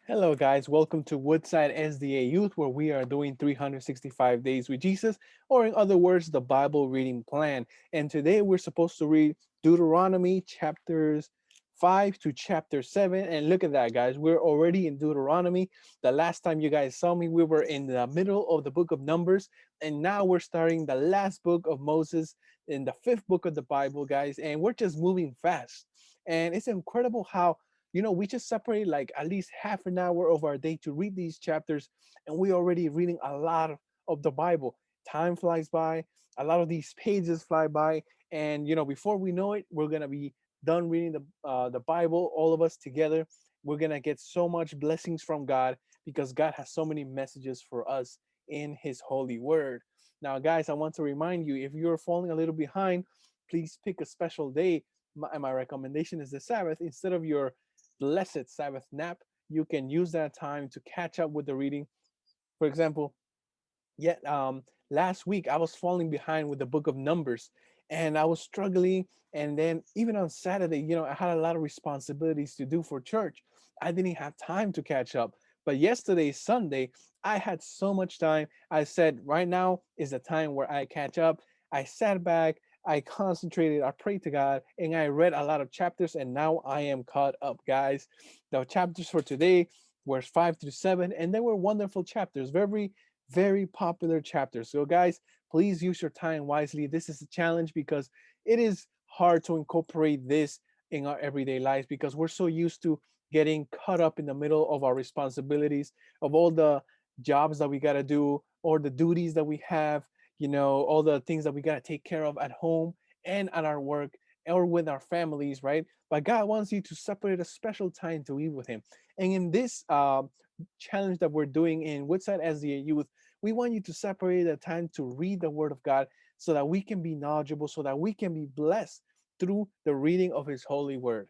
Hello, guys. Welcome to Woodside SDA Youth, where we are doing 365 days with Jesus, or in other words, the Bible reading plan. And today we're supposed to read Deuteronomy chapters 5 to chapter 7. And look at that, guys. We're already in Deuteronomy. The last time you guys saw me, we were in the middle of the book of Numbers. And now we're starting the last book of Moses in the fifth book of the Bible, guys. And we're just moving fast. And it's incredible how we just separate like at least half an hour of our day to read these chapters, and we're already reading a lot of the Bible. Time flies by, a lot of these pages fly by, and before we know it, we're gonna be done reading the Bible, all of us together. We're gonna get so much blessings from God because God has so many messages for us in His holy Word. Now, guys, I want to remind you, if you're falling a little behind, please pick a special day. My recommendation is the Sabbath instead of your blessed Sabbath nap. You can use that time to catch up with the reading. For example, yet last week I was falling behind with the book of Numbers, and I was struggling. And then even on Saturday, I had a lot of responsibilities to do for church. I didn't have time to catch up. But yesterday, Sunday, I had so much time. I said, right now is the time where I catch up. I sat back, I concentrated, I prayed to God, and I read a lot of chapters, and now I am caught up, guys. The chapters for today were 5 through 7, and they were wonderful chapters, very popular chapters. So, guys, please use your time wisely. This is a challenge because it is hard to incorporate this in our everyday lives because we're so used to getting caught up in the middle of our responsibilities, of all the jobs that we got to do, or the duties that we have, all the things that we got to take care of at home and at our work or with our families, right? But God wants you to separate a special time to eat with Him. And in this challenge that we're doing in Woodside as the youth, we want you to separate the time to read the Word of God so that we can be knowledgeable, so that we can be blessed through the reading of His holy Word.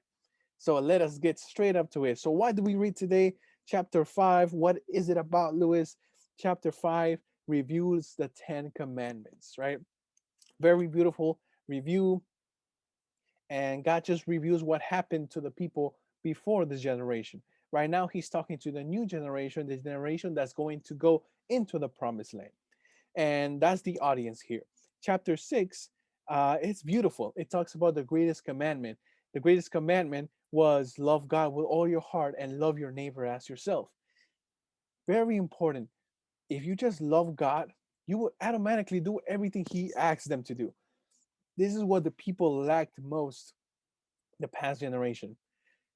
So let us get straight up to it. So, what do we read today? Chapter 5. What is it about, Lewis? Chapter 5 reviews the Ten Commandments, right? Very beautiful review. And God just reviews what happened to the people before this generation. Right now, He's talking to the new generation, the generation that's going to go into the promised land. And that's the audience here. Chapter 6, it's beautiful. It talks about the greatest commandment. The greatest commandment was love God with all your heart and love your neighbor as yourself. Very important. If you just love God, you will automatically do everything He asks them to do. This is what the people lacked most the past generation.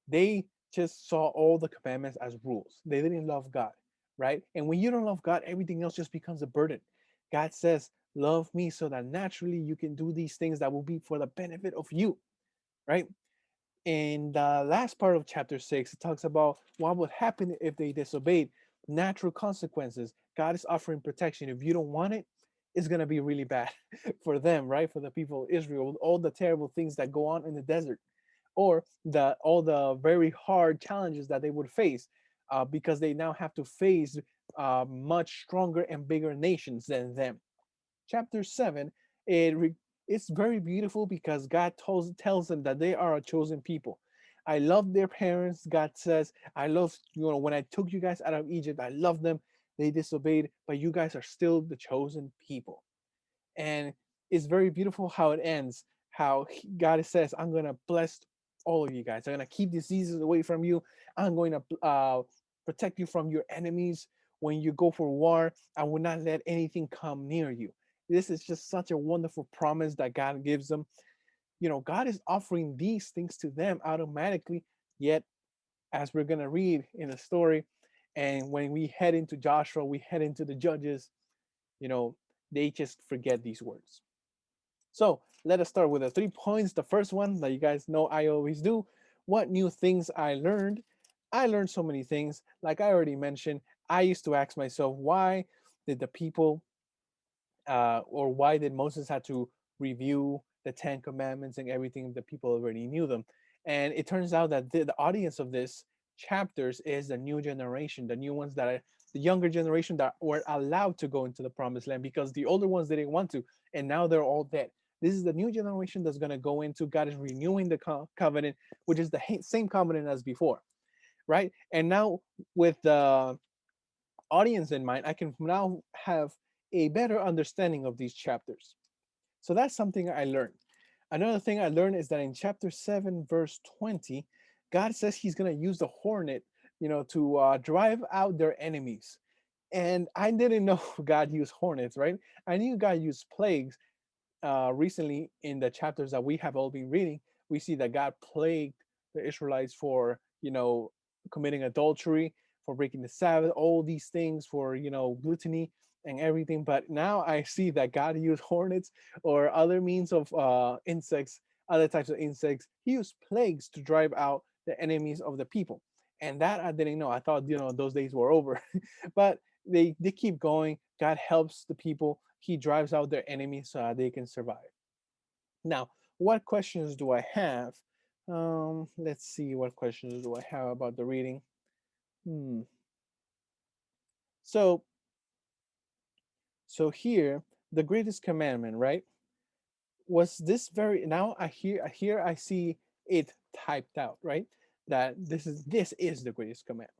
They just saw all the commandments as rules. They didn't love God, right? And when you don't love God, everything else just becomes a burden. God says, love me so that naturally you can do these things that will be for the benefit of you, right? In the last part of chapter 6, it talks about what would happen if they disobeyed, natural consequences. God is offering protection. If you don't want it, it's going to be really bad for them, right? For the people of Israel, all the terrible things that go on in the desert, or the all the very hard challenges that they would face, because they now have to face much stronger and bigger nations than them. Chapter 7, it's very beautiful because God tells them that they are a chosen people. I love their parents. God says, I love, when I took you guys out of Egypt, I loved them. They disobeyed, but you guys are still the chosen people. And it's very beautiful how it ends, how God says, I'm going to bless all of you guys. I'm going to keep diseases away from you. I'm going to protect you from your enemies. When you go for war, I will not let anything come near you. This is just such a wonderful promise that God gives them. God is offering these things to them automatically, yet, as we're going to read in the story, and when we head into Joshua, we head into the Judges, you know, they just forget these words. So let us start with the 3 points. The first one that you guys know I always do. What new things I learned? I learned so many things. Like I already mentioned, I used to ask myself, why did the people, or why did Moses have to review the Ten Commandments and everything? The people already knew them. And it turns out that the audience of this chapters is the new generation, the new ones that are the younger generation that were allowed to go into the promised land because the older ones didn't want to, and now they're all dead. This is the new generation that's going to go into. God is renewing the covenant, which is the same covenant as before. right? And now with the audience in mind, I can now have a better understanding of these chapters. So that's something I learned. Another thing I learned is that in chapter 7, verse 20, God says he's going to use the hornet, to drive out their enemies. And I didn't know God used hornets, right? I knew God used plagues. Recently, in the chapters that we have all been reading, we see that God plagued the Israelites for, committing adultery, for breaking the Sabbath, all these things, for, gluttony and everything. But now I see that God used hornets or other means of insects, other types of insects. He used plagues to drive out the enemies of the people. And that I didn't know. I thought, those days were over. But they keep going. God helps the people. He drives out their enemies so that they can survive. Now, what questions do I have? Let's see, what questions do I have about the reading? Hmm. So, so here, the greatest commandment, right? Was this very now I see it typed out, right? That this is the greatest commandment,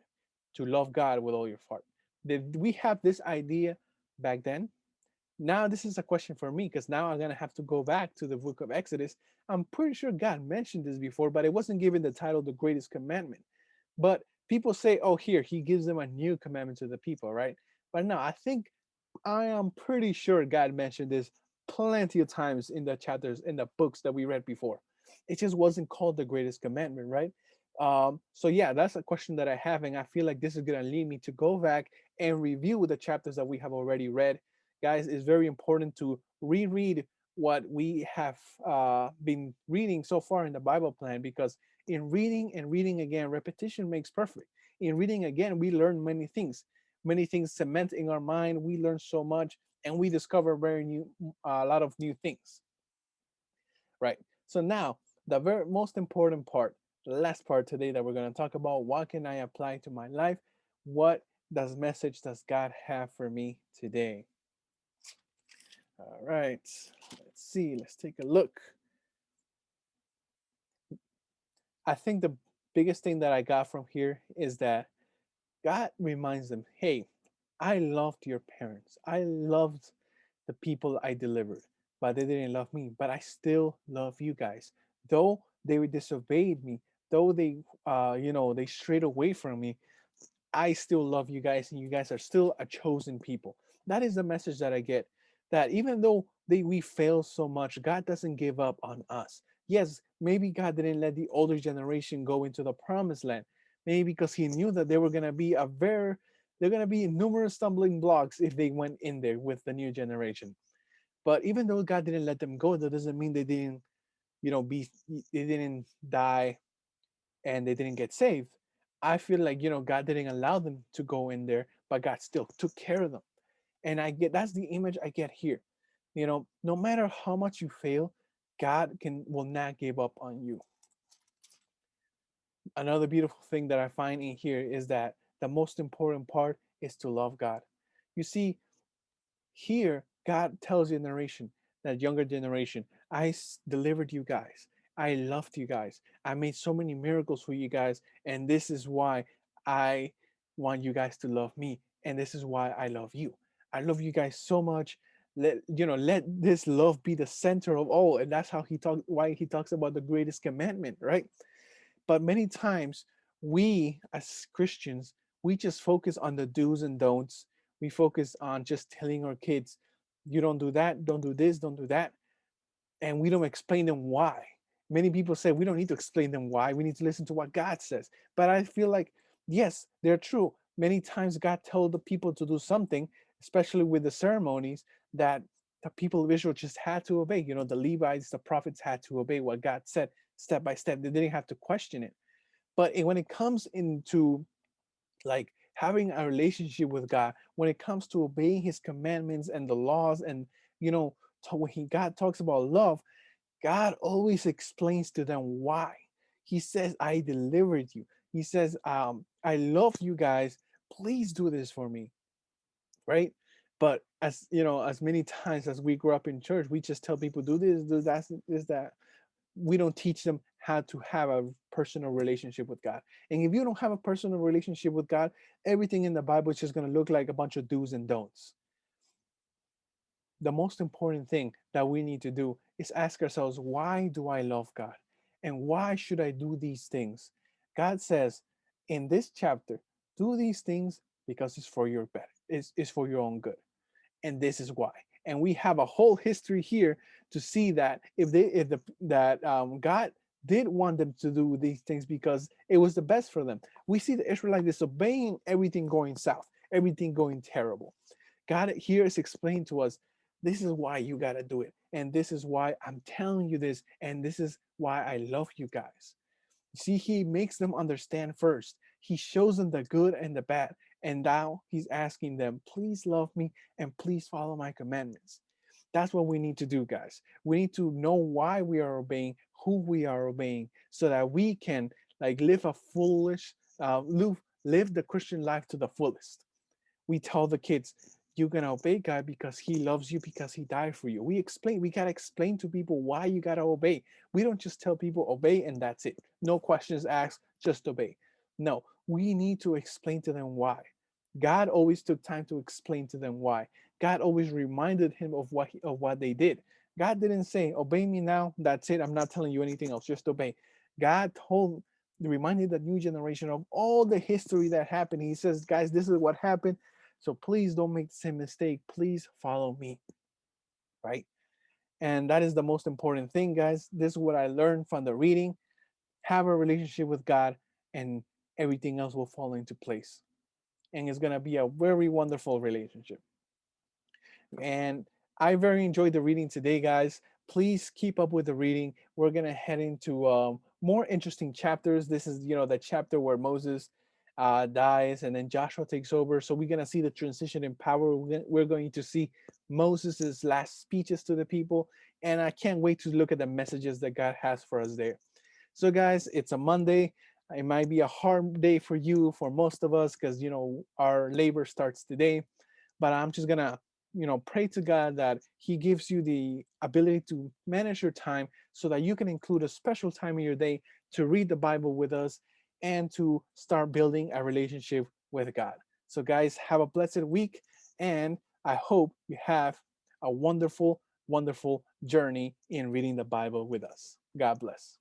to love God with all your heart. Did we have this idea back then? Now this is a question for me because now I'm gonna have to go back to the book of Exodus. I'm pretty sure God mentioned this before, but it wasn't given the title the greatest commandment. But people say, oh, here he gives them a new commandment to the people, right? But no, I am pretty sure God mentioned this plenty of times in the chapters in the books that we read before. It just wasn't called the greatest commandment, right? So yeah, that's a question that I have, and I feel like this is gonna lead me to go back and review the chapters that we have already read. Guys, it's very important to reread what we have been reading so far in the Bible plan, because in reading and reading again, repetition makes perfect. In reading again, we learn many things cement in our mind. We learn so much, and we discover a lot of new things, right? So now, the very most important part, the last part today that we're going to talk about, what can I apply to my life? What does message does God have for me today? All right, let's see. Let's take a look. I think the biggest thing that I got from here is that God reminds them, hey, I loved your parents. I loved the people I delivered, but they didn't love me. But I still love you guys. Though they disobeyed me, though they strayed away from me, I still love you guys, and you guys are still a chosen people. That is the message that I get. That even though we fail so much, God doesn't give up on us. Yes, maybe God didn't let the older generation go into the promised land. Maybe because He knew that there were gonna be numerous stumbling blocks if they went in there with the new generation. But even though God didn't let them go, that doesn't mean they didn't die and they didn't get saved. I feel like, God didn't allow them to go in there, but God still took care of them. And that's the image I get here. No matter how much you fail, God will not give up on you. Another beautiful thing that I find in here is that the most important part is to love God. You see, here, God tells the generation, that younger generation, delivered you guys. I loved you guys. I made so many miracles for you guys. And this is why I want you guys to love me. And this is why I love you. I love you guys so much. Let this love be the center of all. And that's why he talks about the greatest commandment, right? But many times we as Christians, we just focus on the do's and don'ts. We focus on just telling our kids, you don't do that, don't do this, don't do that. And we don't explain them why. Many people say we don't need to explain them why. We need to listen to what God says. But I feel like, yes, they're true. Many times God told the people to do something, especially with the ceremonies, that the people of Israel just had to obey. The Levites, the prophets had to obey what God said step by step. They didn't have to question it. But when it comes into like having a relationship with God, when it comes to obeying His commandments and the laws, and when God talks about love, God always explains to them why. He says, "I delivered you." He says, "I love you guys. Please do this for me." Right? But as many times as we grow up in church, we just tell people, "Do this, do that, this, that." We don't teach them how to have a personal relationship with God. And if you don't have a personal relationship with God, everything in the Bible is just going to look like a bunch of do's and don'ts. The most important thing that we need to do is ask ourselves, why do I love God? And why should I do these things? God says in this chapter, do these things because it's for your better, it's for your own good. And this is why. And we have a whole history here to see that God did want them to do these things because it was the best for them. We see the Israelites disobeying, everything going south, everything going terrible. God here is explaining to us, this is why you got to do it. And this is why I'm telling you this. And this is why I love you guys. See, he makes them understand first. He shows them the good and the bad. And now he's asking them, please love me and please follow my commandments. That's what we need to do, guys. We need to know why we are obeying, who we are obeying, so that we can like live a foolish, live the Christian life to the fullest. We tell the kids, you're gonna obey God because he loves you, because he died for you. We gotta explain to people why you gotta obey. We don't just tell people obey and that's it. No questions asked, just obey. No, we need to explain to them why. God always took time to explain to them why. God always reminded him of what they did. God didn't say, obey me now, that's it. I'm not telling you anything else, just obey. God reminded the new generation of all the history that happened. He says, guys, this is what happened. So please don't make the same mistake. Please follow me, right? And that is the most important thing, guys. This is what I learned from the reading. Have a relationship with God, and everything else will fall into place. And it's going to be a very wonderful relationship. And I very enjoyed the reading today, guys. Please keep up with the reading. We're gonna head into more interesting chapters. This is, the chapter where Moses dies, and then Joshua takes over. So we're gonna see the transition in power. We're going to see Moses's last speeches to the people, and I can't wait to look at the messages that God has for us there. So, guys, it's a Monday. It might be a hard day for you, for most of us, because our labor starts today. But I'm just gonna pray to God that he gives you the ability to manage your time so that you can include a special time in your day to read the Bible with us and to start building a relationship with God. So, guys, have a blessed week, and I hope you have a wonderful, wonderful journey in reading the Bible with us. God bless.